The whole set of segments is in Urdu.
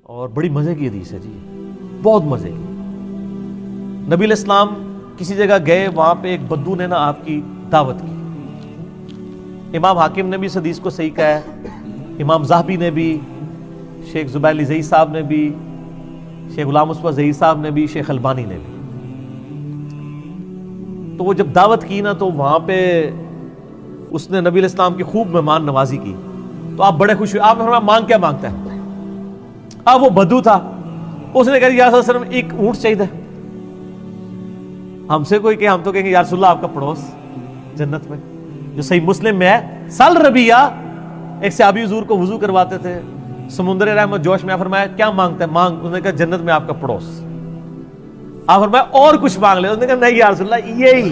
اور بڑی مزے کی حدیث ہے جی، بہت مزے کی۔ نبی علیہ السلام کسی جگہ گئے، وہاں پہ ایک بدو نے نا آپ کی دعوت کی۔ امام حاکم نے بھی اس حدیث کو صحیح کہا ہے، امام ذہبی نے بھی، شیخ زبیر زئی صاحب نے بھی، شیخ غلام مصطفیٰ زئی صاحب نے بھی، شیخ البانی نے بھی۔ تو وہ جب دعوت کی نا تو وہاں پہ اس نے نبی علیہ السلام کی خوب مہمان نوازی کی، تو آپ بڑے خوش ہوئے۔ آپ نے فرمایا مانگ کیا مانگتا ہے؟ اب وہ بدو تھا، اس نے کہا یا رسول اللہ صلی اللہ علیہ وسلم ایک اونٹ چاہیے۔ ہم سے کوئی کہ ہم تو کہیں گے یا رسول اللہ آپ کا پڑوس جنت میں، جو صحیح مسلم میں ہے، سل ربیہ ایک صحابی حضور کو وضو کرواتے تھے، سمندر رحمت جوش میں فرمایا کیا مانگتا ہے؟ مانگ۔ انہوں نے کہا جنت میں آپ کا پڑوس۔ آپ فرمایا اور کچھ مانگ لے؟ انہوں نے کہا نہیں یا رسول اللہ یہی۔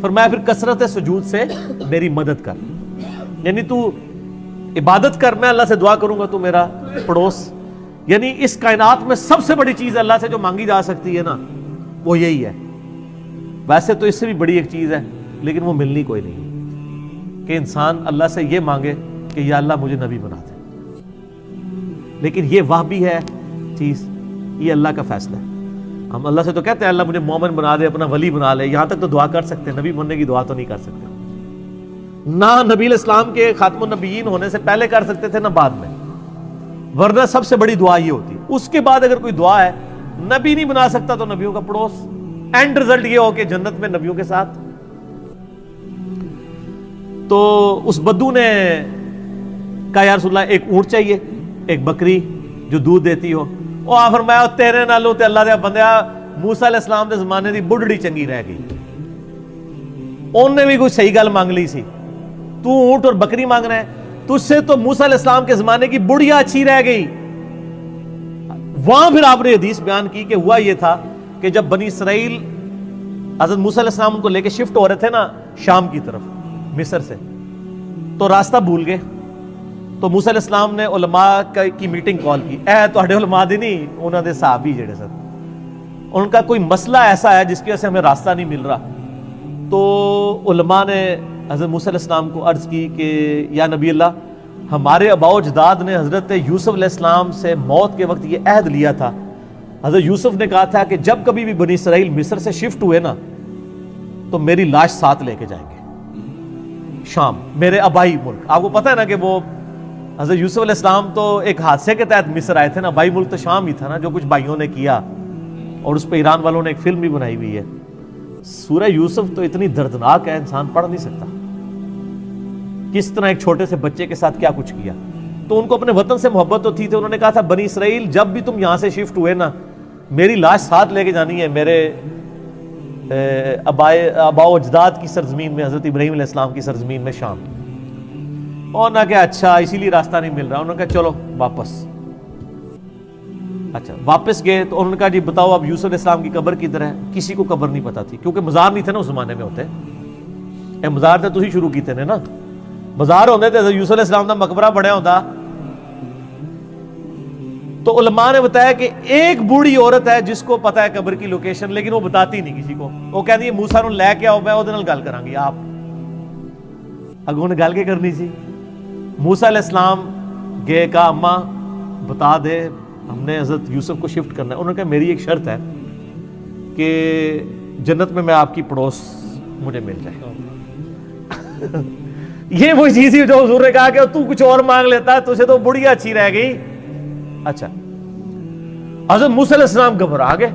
فرمایا پھر کثرت سجود سے میری مدد کر، یعنی تو عبادت کر، میں اللہ سے دعا کروں گا تو میرا پڑوس۔ یعنی اس کائنات میں سب سے بڑی چیز اللہ سے جو مانگی جا سکتی ہے نا وہ یہی ہے۔ ویسے تو اس سے بھی بڑی ایک چیز ہے لیکن وہ ملنی کوئی نہیں کہ انسان اللہ سے یہ مانگے کہ یا اللہ مجھے نبی بنا دے، لیکن یہ وہ بھی ہے چیز، یہ اللہ کا فیصلہ ہے۔ ہم اللہ سے تو کہتے ہیں اللہ مجھے مومن بنا دے، اپنا ولی بنا لے، یہاں تک تو دعا کر سکتے ہیں، نبی بننے کی دعا تو نہیں کر سکتے۔ نہ نبی علیہ السلام کے خاتم النبیین ہونے سے پہلے کر سکتے تھے نہ بعد میں، ورنہ سب سے بڑی دعا یہ ہوتی۔ اس کے بعد اگر کوئی دعا ہے نبی نہیں بنا سکتا تو نبیوں کا پڑوس، اینڈ رزلٹ یہ ہو کہ جنت میں نبیوں کے ساتھ۔ تو اس بدو نے کہا یا رسول اللہ ایک اونٹ چاہیے، ایک بکری جو دودھ دیتی ہو۔ وہ آ فرمایا تیرے نالوں تے اللہ دے بندیا موسیٰ علیہ السلام دے زمانے دی بڑھڑی چنگی رہ گئی، انہوں نے بھی کوئی صحیح گل مانگ لی سی، تو اونٹ اور بکری مانگ رہا ہے؟ تجھ سے تو موسیٰ علیہ السلام کے زمانے کی بڑھیا اچھی رہ گئی۔ وہاں پھر آپ نے حدیث بیان کی کہ ہوا یہ تھا کہ جب بنی اسرائیل حضرت موسیٰ علیہ السلام ان کو لے کے شفٹ ہو رہے تھے نا شام کی طرف مصر سے، تو راستہ بھول گئے، تو موسیٰ علیہ السلام نے علماء کی میٹنگ کال کی۔ اے تہاڈے علماء دی نہیں، انہاں دے صحابی جڑے سن، ان کا کوئی مسئلہ ایسا ہے جس کی وجہ سے ہمیں راستہ نہیں مل رہا۔ تو علماء نے حضرت موسیٰ علیہ السلام کو عرض کی کہ یا نبی اللہ، ہمارے آباء و اجداد نے حضرت یوسف علیہ السلام سے موت کے وقت یہ عہد لیا تھا، حضرت یوسف نے کہا تھا کہ جب کبھی بھی بنی اسرائیل مصر سے شفٹ ہوئے نا تو میری لاش ساتھ لے کے جائیں گے شام، میرے آبائی ملک۔ آپ کو پتہ ہے نا کہ وہ حضرت یوسف علیہ السلام تو ایک حادثے کے تحت مصر آئے تھے نا، آبائی ملک تو شام ہی تھا نا، جو کچھ بھائیوں نے کیا، اور اس پہ ایران والوں نے ایک فلم بھی بنائی ہوئی ہے۔ سورہ یوسف تو اتنی دردناک ہے انسان پڑھ نہیں سکتا، کس طرح ایک چھوٹے سے بچے کے ساتھ کیا کچھ کیا۔ تو ان کو اپنے وطن سے محبت تو تھی، انہوں نے کہا تھا بنی اسرائیل جب بھی تم یہاں سے شفٹ ہوئے نا میری لاش ساتھ لے کے جانی ہے میرے آباء و اجداد کی سرزمین میں، حضرت ابراہیم علیہ السلام کی سرزمین میں شام۔ اور نہ کہ اچھا اسی لیے راستہ نہیں مل رہا، انہوں نے کہا چلو واپس۔ اچھا واپس گئے تو انہوں نے کہا جی بتاؤ اب یوسف علیہ السلام کی قبر کدھر ہے؟ کسی کو قبر نہیں پتا تھی، کیونکہ مزار نہیں تھے نا اس زمانے میں ہوتے، مزار تو ہی شروع کیتے نے نا، مزار ہوندے تے یوسف علیہ السلام دا مقبرہ بڑھیا ہوندا۔ تو علماء نے بتایا کہ ایک بوڑھی عورت ہے جس کو پتا ہے قبر کی لوکیشن، لیکن وہ بتاتی نہیں کسی کو، وہ کہتی ہے موسیٰ نوں لے کے آؤ میں وہ گل کراں گی۔ آپ اگوں نے گل کے کرنی سی، موسیٰ علیہ السلام گئے، کہا اماں بتا دے ہم نے حضرت یوسف کو شفٹ کرنا ہے۔ انہوں نے کہا میری ایک شرط ہے کہ جنت میں آپ کی پڑوس مجھے مل جائے۔ یہ وہی چیز ہی جو حضور نے کہا کہ تو کچھ اور مانگ لیتا ہے، تجھے تو بڑھیا اچھی رہ گئی۔ اچھا حضرت موسیٰ علیہ السلام گھبرا گئے،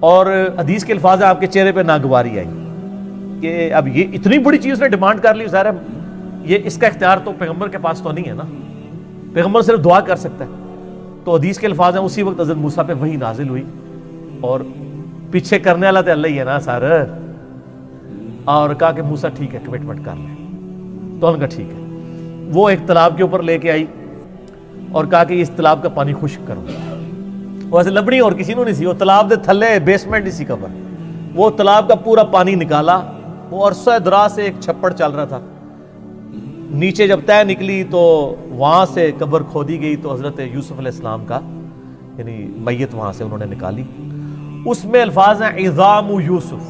اور حدیث کے الفاظ ہیں آپ کے چہرے پہ ناگواری آئی کہ اب یہ اتنی بڑی چیز نے ڈیمانڈ کر لی، ظاہر ہے یہ اس کا اختیار تو پیغمبر کے پاس تو نہیں ہے نا، پیغمبر صرف دعا کر سکتا ہے۔ تو حدیث کے الفاظ ہیں اسی وقت حضرت موسیٰ پہ وحی نازل ہوئی، اور پیچھے کرنے والا تو اللہ ہی ہے نا سر، اور کہا کہ موسیٰ ٹھیک ہے کمٹمنٹ کر لیں۔ تو انہوں نے کہا ٹھیک ہے۔ وہ ایک تالاب کے اوپر لے کے آئی اور کہا کہ اس تالاب کا پانی خشک کرو۔ ویسے لبنی اور کسی نے نہیں سی، وہ تالاب دے تھلے بیسمنٹ اسی قبر، وہ تالاب کا پورا پانی نکالا، وہ عرصہ دراز سے ایک چھپڑ چل رہا تھا، نیچے جب طے نکلی تو وہاں سے قبر کھودی گئی، تو حضرت یوسف علیہ السلام کا یعنی میت وہاں سے انہوں نے نکالی۔ اس میں الفاظ ہیں عظام یوسف،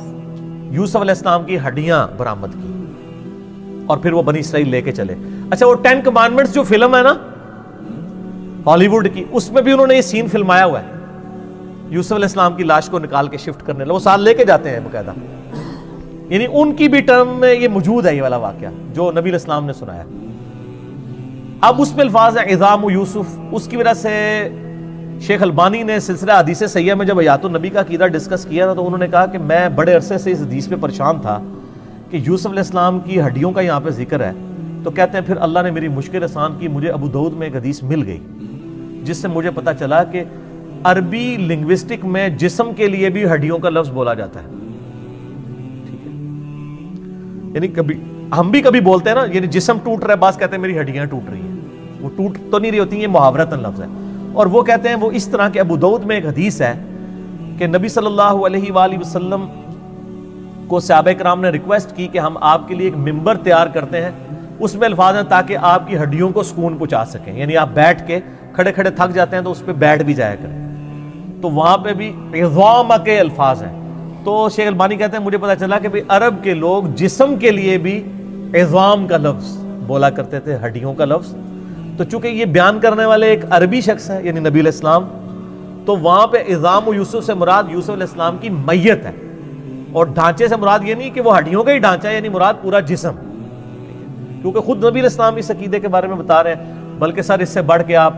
یوسف علیہ السلام کی ہڈیاں برآمد کی، اور پھر وہ بنی اسرائیل لے کے چلے۔ اچھا وہ 10 کمانڈمنٹس جو فلم ہے نا، ہالی ووڈ کی، اس میں بھی انہوں نے یہ سین فلمایا ہوا ہے، یوسف علیہ السلام کی لاش کو نکال کے شفٹ کرنے، وہ ساتھ لے کے جاتے ہیں باقاعدہ، یعنی ان کی بھی ٹرم میں یہ موجود ہے، یہ والا واقعہ جو نبی علیہ السلام نے سنایا۔ اب اس میں الفاظ ہیں عظام یوسف، اس کی وجہ سے شیخ البانی نے سلسلہ حدیث صحیحہ میں جب حیات النبی کا عقیدہ ڈسکس کیا نا، تو انہوں نے کہا کہ میں بڑے عرصے سے اس حدیث پہ پریشان تھا کہ یوسف علیہ السلام کی ہڈیوں کا یہاں پہ ذکر ہے، تو کہتے ہیں پھر اللہ نے میری مشکل آسان کی، مجھے ابو داؤد میں ایک حدیث مل گئی جس سے مجھے پتا چلا کہ عربی لنگوسٹک میں جسم کے لیے بھی ہڈیوں کا لفظ بولا جاتا ہے، ٹھیک ہے، یعنی کبھی ہم بھی کبھی بولتے ہیں نا، یعنی جسم ٹوٹ رہا ہے، بعض کہتے ہیں میری ہڈیاں ٹوٹ رہی ہیں، وہ ٹوٹ تو نہیں رہی ہوتی، یہ محاورتاً لفظ ہے، اور وہ کہتے ہیں وہ اس طرح کہ ابو داؤد میں ایک حدیث ہے کہ نبی صلی اللہ علیہ وآلہ وسلم کو صحابہ کرام نے ریکویسٹ کی کہ ہم آپ کے لیے ایک ممبر تیار کرتے ہیں، اس میں الفاظ ہیں تاکہ آپ کی ہڈیوں کو سکون پہنچا سکیں، یعنی آپ بیٹھ کے کھڑے کھڑے تھک جاتے ہیں تو اس پہ بیٹھ بھی جایا کریں، تو وہاں پہ بھی عظام کے الفاظ ہیں۔ تو شیخ البانی کہتے ہیں مجھے پتا چلا کہ عرب کے لوگ جسم کے لیے بھی عظام کا لفظ بولا کرتے تھے، ہڈیوں کا لفظ، تو چونکہ یہ بیان کرنے والے ایک عربی شخص ہے یعنی نبی علیہ السلام، تو وہاں پہ عظام و یوسف سے مراد یوسف علیہ السلام کی میت ہے، اور ڈھانچے سے مراد یہ نہیں کہ وہ ہڈیوں کا ہی ڈھانچہ ہے، یعنی مراد پورا جسم، کیونکہ خود نبی علیہ السلام اس عقیدے کے بارے میں بتا رہے ہیں، بلکہ سر اس سے بڑھ کے آپ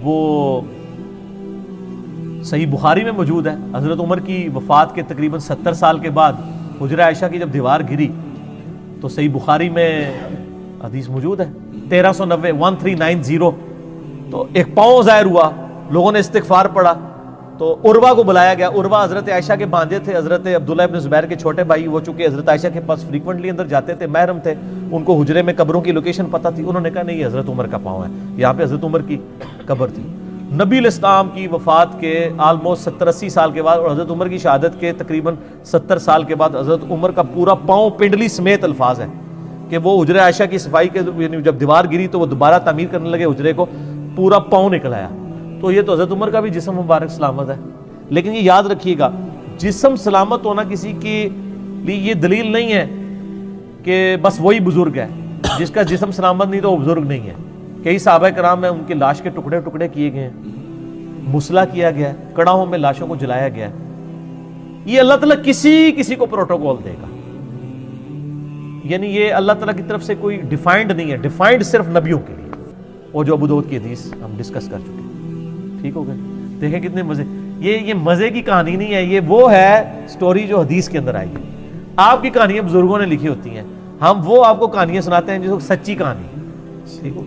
وہ صحیح بخاری میں موجود ہے، حضرت عمر کی وفات کے تقریباً 70 سال کے بعد حجرہ عائشہ کی جب دیوار گری تو صحیح بخاری میں حدیث موجود ہے 1390 1390، تو ایک پاؤں ظاہر ہوا، لوگوں نے استغفار پڑھا تو عروہ کو بلایا گیا، عروہ حضرت عائشہ کے بانجے تھے، حضرت عبداللہ ابن زبیر کے چھوٹے بھائی، وہ چونکہ حضرت عائشہ کے پاس فریکوینٹلی اندر جاتے تھے، محرم تھے، ان کو حجرے میں قبروں کی لوکیشن پتہ تھی، انہوں نے کہا نہیں یہ حضرت عمر کا پاؤں ہے، یہاں پہ حضرت عمر کی قبر تھی۔ نبی علیہ السلام کی وفات کے آلموسٹ 70-80 سال کے بعد اور حضرت عمر کی شہادت کے تقریباً 70 سال کے بعد حضرت عمر کا پورا پاؤں پنڈلی سمیت الفاظ ہے کہ وہ حجرہ عائشہ کی صفائی کے جب دیوار گری تو وہ دوبارہ تعمیر کرنے لگے حجرے کو، پورا پاؤں نکل آیا، تو یہ تو حضرت عمر کا بھی جسم مبارک سلامت ہے۔ لیکن یہ یاد رکھیے گا جسم سلامت ہونا کسی کے لیے یہ دلیل نہیں ہے کہ بس وہی بزرگ ہے، جس کا جسم سلامت نہیں تو وہ بزرگ نہیں ہے۔ کئی صحابہ کرام میں ان کے لاش کے ٹکڑے ٹکڑے کیے گئے ہیں، مسلح کیا گیا ہے، کڑاہوں میں لاشوں کو جلایا گیا ہے، یہ اللہ تعالیٰ کسی کو پروٹوکول دے گا، یعنی یہ اللہ تعالیٰ کی طرف سے کوئی ڈیفائنڈ نہیں ہے، ڈیفائنڈ صرف نبیوں کے لیے، اور جو ابو داؤد کی حدیث ہم ڈسکس کر چکے ہیں، ٹھیک ہو گئے، دیکھیں کتنے مزے، یہ مزے کی کہانی نہیں ہے، یہ وہ ہے سٹوری جو حدیث کے اندر آئی ہے۔ آپ کی کہانیاں بزرگوں نے لکھی ہوتی ہیں، ہم وہ آپ کو کہانیاں سناتے ہیں جو سچی کہانی، ٹھیک ہو۔